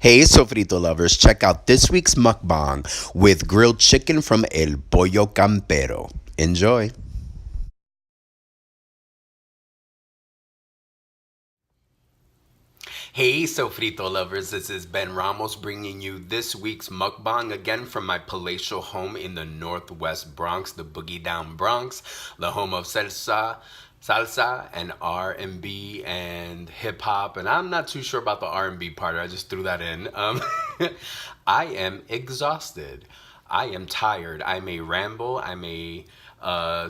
Hey, Sofrito Lovers, check out this week's mukbang with grilled chicken from El Pollo Campero. Enjoy. Hey, Sofrito Lovers, this is Ben Ramos bringing you this week's mukbang again from my palatial home in the northwest Bronx, the Boogie Down Bronx, the home of salsa and R&B and hip hop, and I'm not too sure about the R&B part. I just threw that in. I am exhausted. I am tired. I may ramble. I may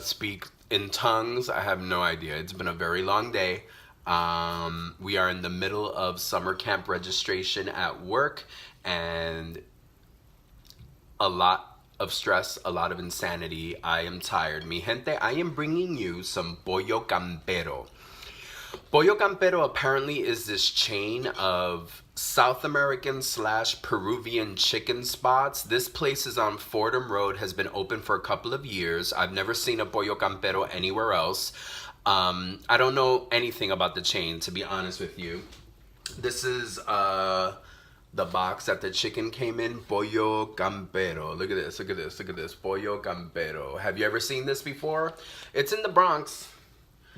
speak in tongues. I have no idea. It's been a very long day. We are in the middle of summer camp registration at work, and a lot of stress, a lot of insanity. I am tired. Mi gente, I am bringing you some Pollo Campero. Pollo Campero apparently is this chain of South American slash Peruvian chicken spots. This place is on Fordham Road, has been open for a couple of years. I've never seen a Pollo Campero anywhere else. I don't know anything about the chain, to be honest with you. This is the box that the chicken came in. Pollo Campero. Look at this, look at this, look at this. Pollo Campero. Have you ever seen this before? It's in the Bronx.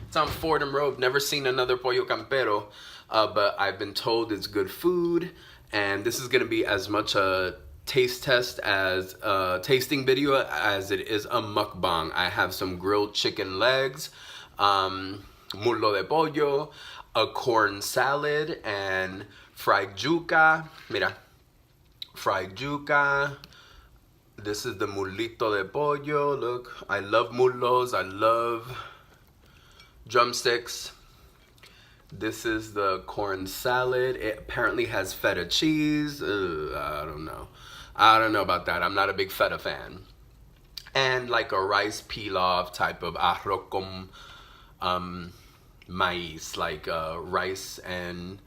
It's on Fordham Road. Never seen another Pollo Campero, but I've been told it's good food, and this is going to be as much a taste test as a tasting video as it is a mukbang. I have some grilled chicken legs, muslo de pollo, a corn salad, and fried yuca. Mira, fried yuca. This is the mulito de pollo. Look, I love muslos. I love drumsticks. This is the corn salad. It apparently has feta cheese. I don't know. I don't know about that. I'm not a big feta fan. And like a rice pilaf type of arroz con maíz, like rice, and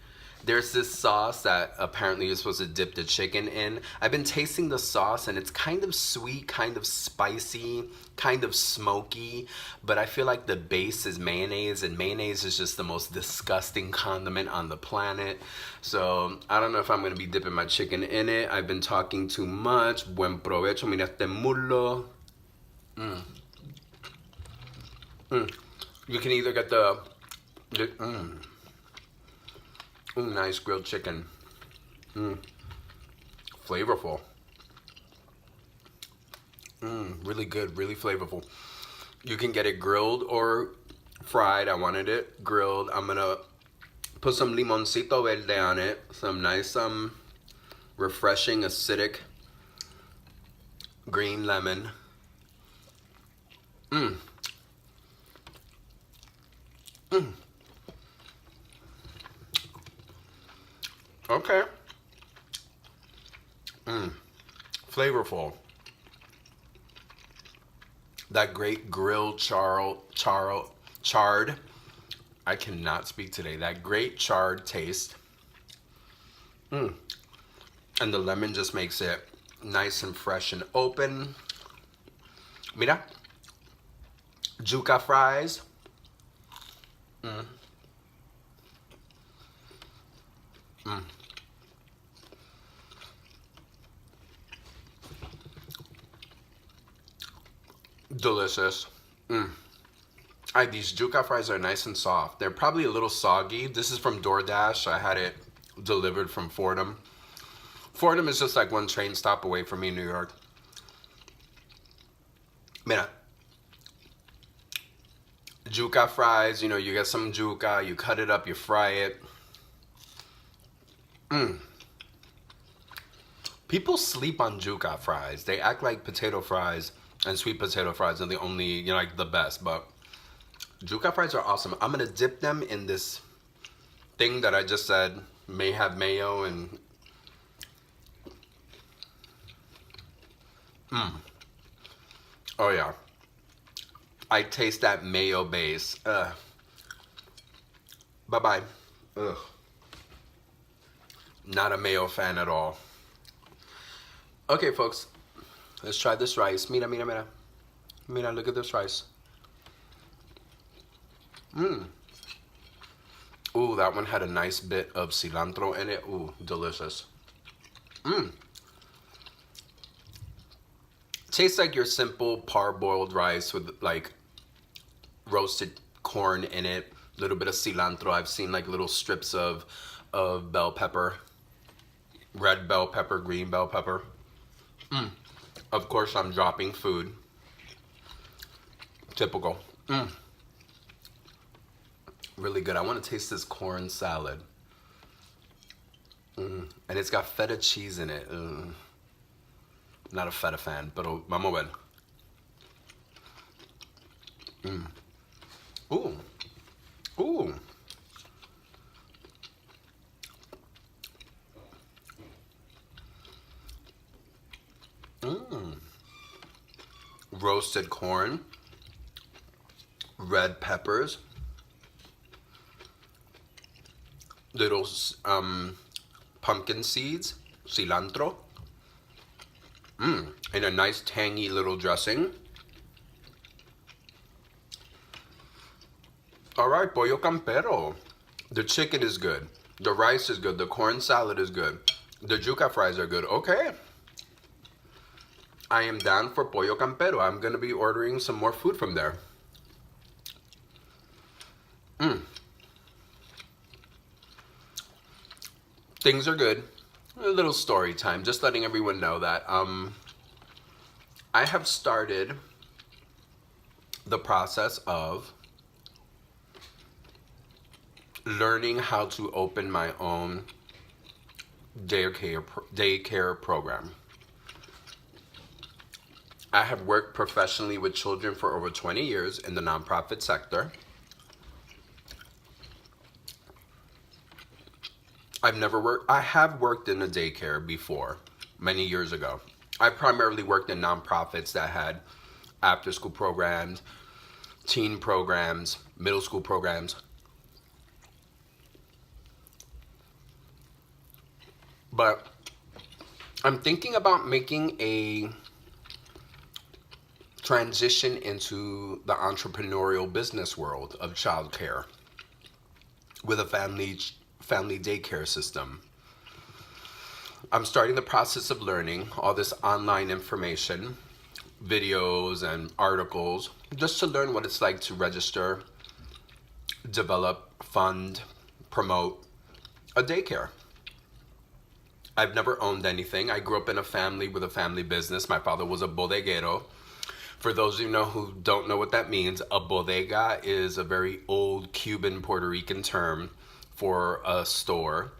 there's this sauce that apparently you're supposed to dip the chicken in. I've been tasting the sauce, and it's kind of sweet, kind of spicy, kind of smoky, but I feel like the base is mayonnaise, and mayonnaise is just the most disgusting condiment on the planet. So I don't know if I'm going to be dipping my chicken in it. I've been talking too much. Buen provecho. Mira este muslo. You can either get the nice grilled chicken. Flavorful. Really good, really flavorful. You can get it grilled or fried. I wanted it grilled. I'm gonna put some limoncito verde on it. Some nice, refreshing, acidic green lemon. Okay. Flavorful. That great grilled charred. I cannot speak today. That great charred taste. And the lemon just makes it nice and fresh and open. Mira. Yuca fries. Delicious. These yuca fries are nice and soft. They're probably a little soggy. This is from DoorDash. I had it delivered from Fordham. Fordham is just like one train stop away from me in New York. Mira. Yuca fries, you get some yuca, you cut it up, you fry it. People sleep on yuca fries. They act like potato fries and sweet potato fries are the only, like the best, but yuca fries are awesome. I'm gonna dip them in this thing that I just said may have mayo and oh yeah. I taste that mayo base. Bye-bye. Ugh. Not a mayo fan at all. Okay, folks. Let's try this rice. Mira, mira, mira. Mira, look at this rice. Ooh, that one had a nice bit of cilantro in it. Ooh, delicious. Mmm. Tastes like your simple parboiled rice with like roasted corn in it. A little bit of cilantro. I've seen like little strips of bell pepper. Red bell pepper, green bell pepper. Of course, I'm dropping food. Typical. Really good. I want to taste this corn salad. And it's got feta cheese in it. Not a feta fan, but vamos a ver. Ooh. Ooh. Roasted corn, red peppers, little pumpkin seeds, cilantro, and a nice tangy little dressing. All right, Pollo Campero. The chicken is good. The rice is good. The corn salad is good. The yuca fries are good. Okay. I am down for Pollo Campero. I'm going to be ordering some more food from there. Things are good. A little story time. Just letting everyone know that I have started the process of learning how to open my own daycare program. I have worked professionally with children for over 20 years in the nonprofit sector. I have worked in a daycare before, many years ago. I primarily worked in nonprofits that had after school programs, teen programs, middle school programs. But I'm thinking about making a transition into the entrepreneurial business world of childcare with a family daycare system. I'm starting the process of learning all this online information, videos and articles, just to learn what it's like to register, develop, fund, promote a daycare. I've never owned anything. I grew up in a family with a family business. My father was a bodeguero. For those of you who don't know what that means, a bodega is a very old Cuban Puerto Rican term for a store,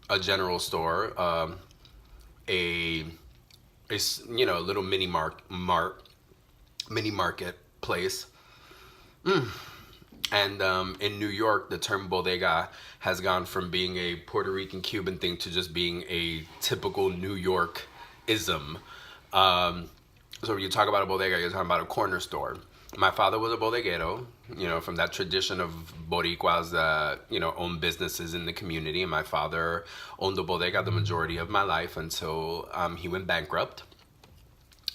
a general store, a little mini market place. And in New York, the term bodega has gone from being a Puerto Rican Cuban thing to just being a typical New York ism. So when you talk about a bodega, you're talking about a corner store. My father was a bodeguero, from that tradition of Boricuas that, own businesses in the community. And my father owned a bodega the majority of my life until he went bankrupt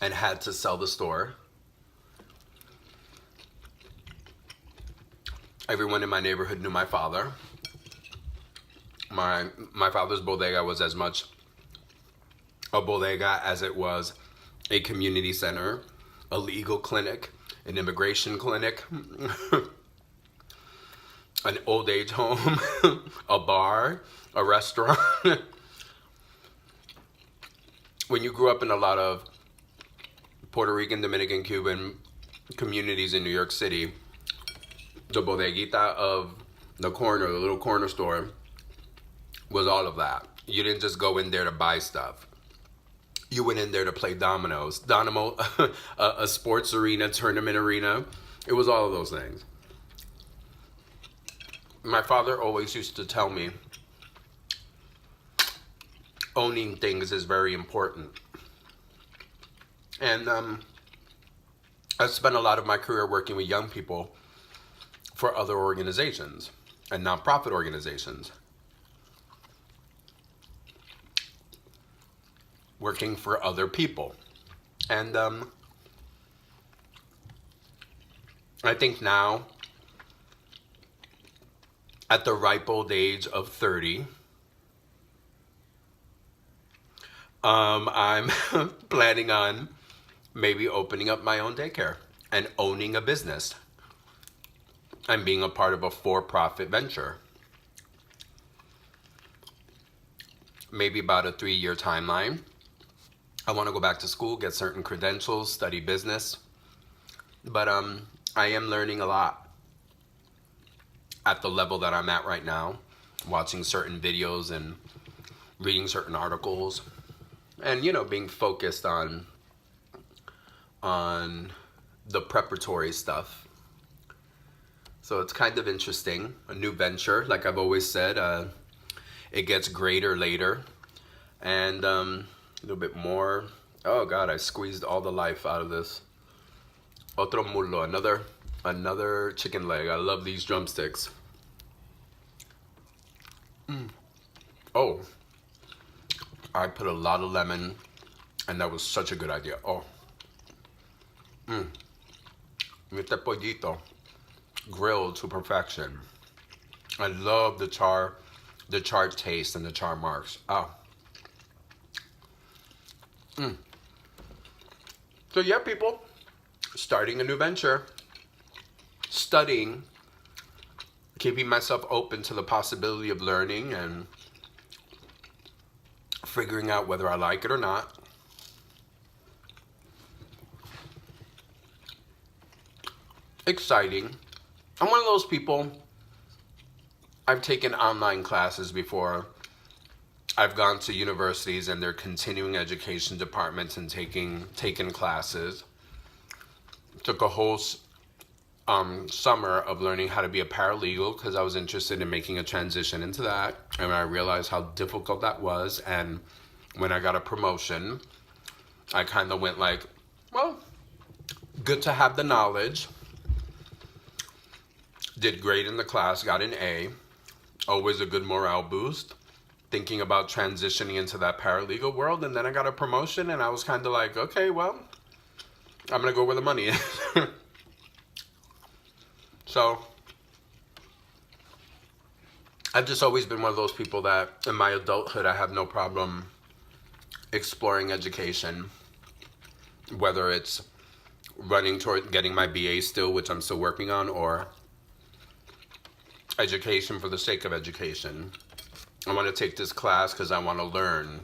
and had to sell the store. Everyone in my neighborhood knew my father. My father's bodega was as much a bodega as it was a community center, a legal clinic, an immigration clinic, an old age home, a bar, a restaurant. When you grew up in a lot of Puerto Rican, Dominican, Cuban communities in New York City, the bodeguita of the corner, the little corner store, was all of that. You didn't just go in there to buy stuff. You went in there to play dominoes. A sports arena, tournament arena. It was all of those things. My father always used to tell me, owning things is very important. And I've spent a lot of my career working with young people for other organizations and nonprofit organizations. Working for other people. And I think now at the ripe old age of 30, I'm planning on maybe opening up my own daycare and owning a business and being a part of a for-profit venture. Maybe about a 3-year timeline. I want to go back to school, get certain credentials, study business. But I am learning a lot at the level that I'm at right now, watching certain videos and reading certain articles, and being focused on the preparatory stuff. So it's kind of interesting, a new venture. Like I've always said, it gets greater later, and a little bit more. Oh God, I squeezed all the life out of this. Otro mulo, another chicken leg. I love these drumsticks. Oh, I put a lot of lemon, and that was such a good idea. Oh, este pollito, grilled to perfection. I love the char taste and the char marks. Oh. So yeah, people, starting a new venture, studying, keeping myself open to the possibility of learning and figuring out whether I like it or not. Exciting. I'm one of those people, I've taken online classes before. I've gone to universities and their continuing education departments and taken classes. Took a whole summer of learning how to be a paralegal because I was interested in making a transition into that. And I realized how difficult that was. And when I got a promotion, I kind of went like, well, good to have the knowledge. Did great in the class, got an A. Always a good morale boost. Thinking about transitioning into that paralegal world, and then I got a promotion, and I was kind of like, okay, well, I'm gonna go where the money is. So I've just always been one of those people that in my adulthood I have no problem exploring education, whether it's running toward getting my BA still, which I'm still working on, or education for the sake of education. I want to take this class because I want to learn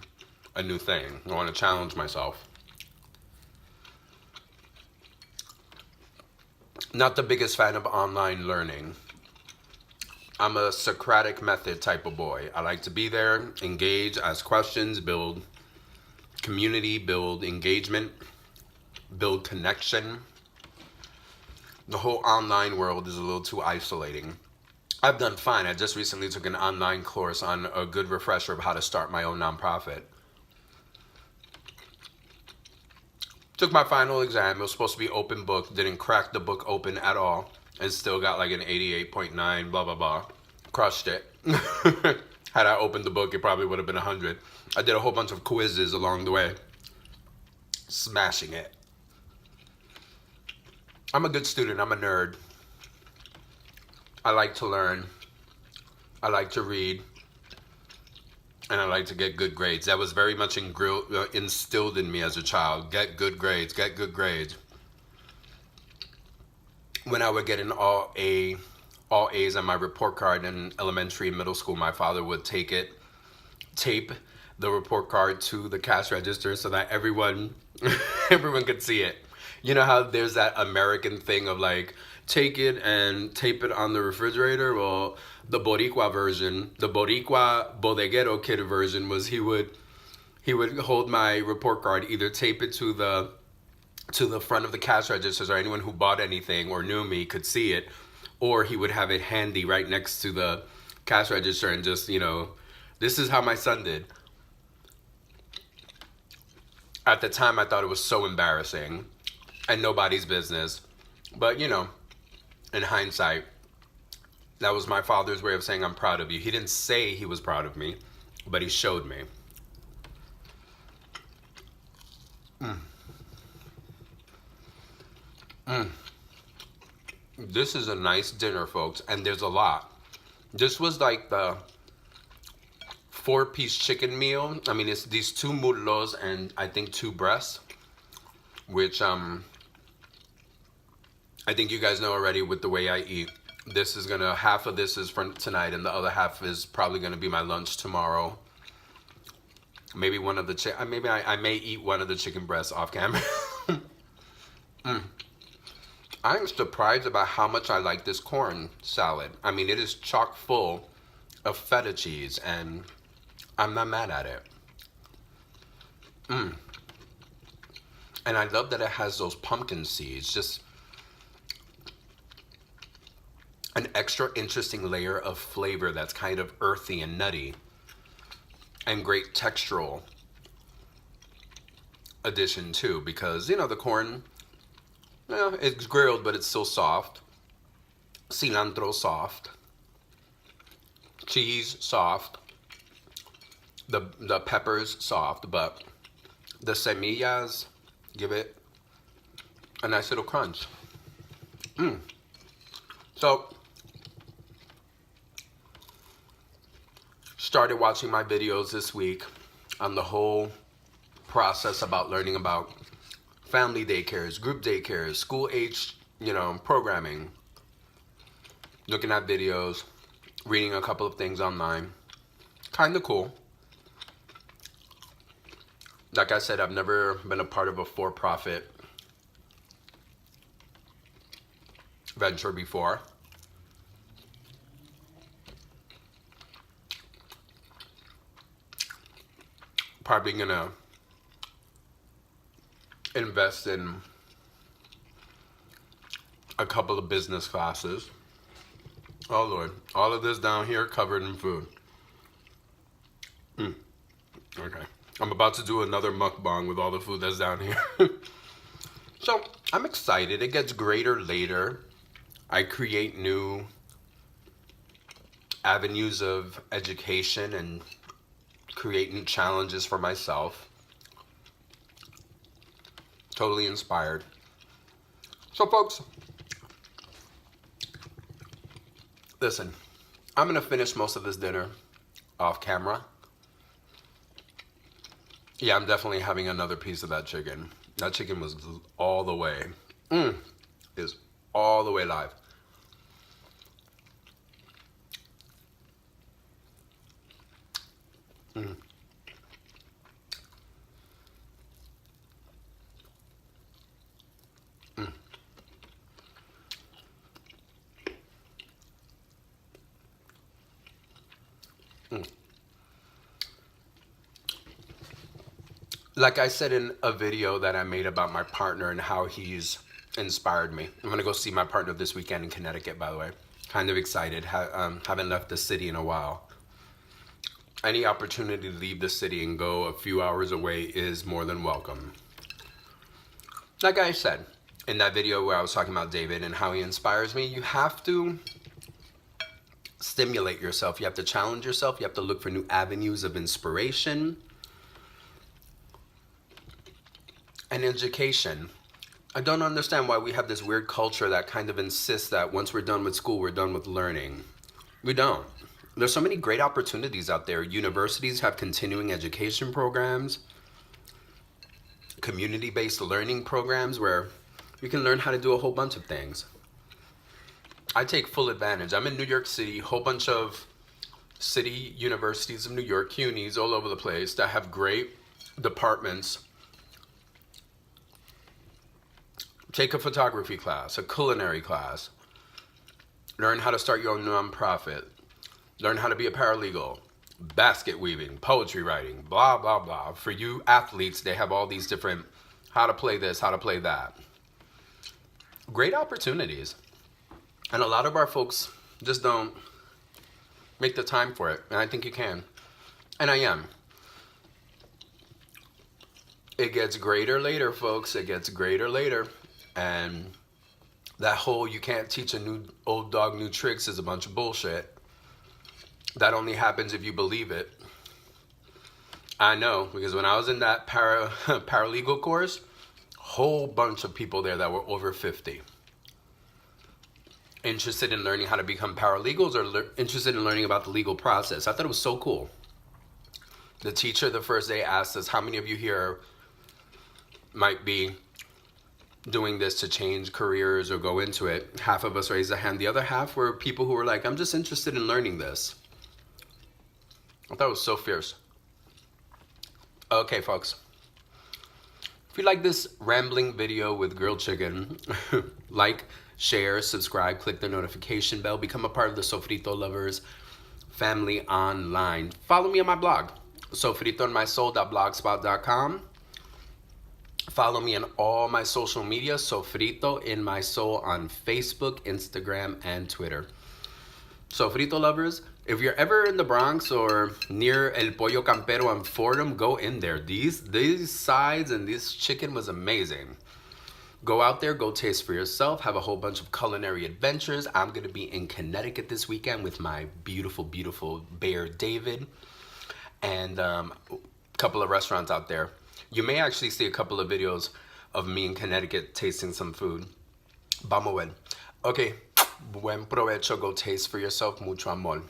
a new thing. I want to challenge myself. Not the biggest fan of online learning. I'm a Socratic method type of boy. I like to be there, engage, ask questions, build community, build engagement, build connection. The whole online world is a little too isolating. I've done fine. I just recently took an online course on a good refresher of how to start my own nonprofit. Took my final exam. It was supposed to be open book. Didn't crack the book open at all. And still got like an 88.9, blah, blah, blah. Crushed it. Had I opened the book, it probably would have been 100. I did a whole bunch of quizzes along the way. Smashing it. I'm a good student. I'm a nerd. I like to learn, I like to read, and I like to get good grades. That was very much instilled in me as a child. Get good grades, get good grades. When I would get an all A's on my report card in elementary and middle school, my father would tape the report card to the cash register so that everyone could see it. You know how there's that American thing of like, take it and tape it on the refrigerator? Well, the Boricua version, the Boricua bodeguero kid version was he would hold my report card, either tape it to the front of the cash registers so anyone who bought anything or knew me could see it, or he would have it handy right next to the cash register and just, this is how my son did. At the time, I thought it was so embarrassing and nobody's business. But, in hindsight, that was my father's way of saying, I'm proud of you. He didn't say he was proud of me, but he showed me. This is a nice dinner, folks, and there's a lot. This was like the 4-piece chicken meal. I mean, it's these 2 muslos and I think 2 breasts, which I think you guys know already with the way I eat. This is gonna, half of this is for tonight and the other half is probably gonna be my lunch tomorrow. Maybe one of the I may eat one of the chicken breasts off camera. I'm surprised about how much I like this corn salad. I mean, it is chock full of feta cheese and I'm not mad at it. And I love that it has those pumpkin seeds. Just an extra interesting layer of flavor that's kind of earthy and nutty. And great textural addition too, because you know the corn, well, it's grilled but it's still soft. Cilantro soft. Cheese soft. The peppers soft, but the semillas give it a nice little crunch. So started watching my videos this week on the whole process about learning about family daycares, group daycares, school age, programming. Looking at videos, reading a couple of things online. Kind of cool. Like I said, I've never been a part of a for-profit venture before. Probably gonna invest in a couple of business classes. Oh Lord, all of this down here covered in food. Okay, I'm about to do another mukbang with all the food that's down here. So I'm excited. It gets greater later. I create new avenues of education and create new challenges for myself. Totally inspired. So folks, listen, I'm gonna finish most of this dinner off camera. Yeah, I'm definitely having another piece of that chicken. That chicken was all the way. Is all the way live. Like I said in a video that I made about my partner and how he's inspired me. I'm gonna go see my partner this weekend in Connecticut, by the way. Kind of excited. Haven't left the city in a while. Any opportunity to leave the city and go a few hours away is more than welcome. Like I said in that video where I was talking about David and how he inspires me, you have to stimulate yourself. You have to challenge yourself. You have to look for new avenues of inspiration and education. I don't understand why we have this weird culture that kind of insists that once we're done with school, we're done with learning. We don't. There's so many great opportunities out there. Universities have continuing education programs, community-based learning programs where you can learn how to do a whole bunch of things. I take full advantage. I'm in New York City, whole bunch of city universities of New York, CUNYs all over the place that have great departments. Take a photography class, a culinary class. Learn how to start your own nonprofit. Learn how to be a paralegal. Basket weaving, poetry writing, blah, blah, blah. For you athletes, they have all these different, how to play this, how to play that. Great opportunities. And a lot of our folks just don't make the time for it. And I think you can. And I am. It gets greater later, folks. It gets greater later. And that whole you can't teach a new old dog new tricks is a bunch of bullshit. That only happens if you believe it. I know, because when I was in that paralegal course, whole bunch of people there that were over 50. interested in learning how to become paralegals or interested in learning about the legal process. I thought it was so cool. The teacher the first day asked us, how many of you here might be doing this to change careers or go into it? Half of us raised a hand. The other half were people who were like, I'm just interested in learning this. I thought it was so fierce. Okay, folks. If you like this rambling video with grilled chicken, like, share, subscribe, click the notification bell, become a part of the Sofrito Lovers family online. Follow me on my blog, sofritoinmysoul.blogspot.com. Follow me on all my social media, Sofrito in My Soul on Facebook, Instagram, and Twitter. Sofrito Lovers, if you're ever in the Bronx or near El Pollo Campero and Fordham, go in there. These sides and this chicken was amazing. Go out there, go taste for yourself, have a whole bunch of culinary adventures. I'm going to be in Connecticut this weekend with my beautiful, beautiful bear, David, and a couple of restaurants out there. You may actually see a couple of videos of me in Connecticut tasting some food. Vamos a ver. Okay, buen provecho. Go taste for yourself. Mucho amor.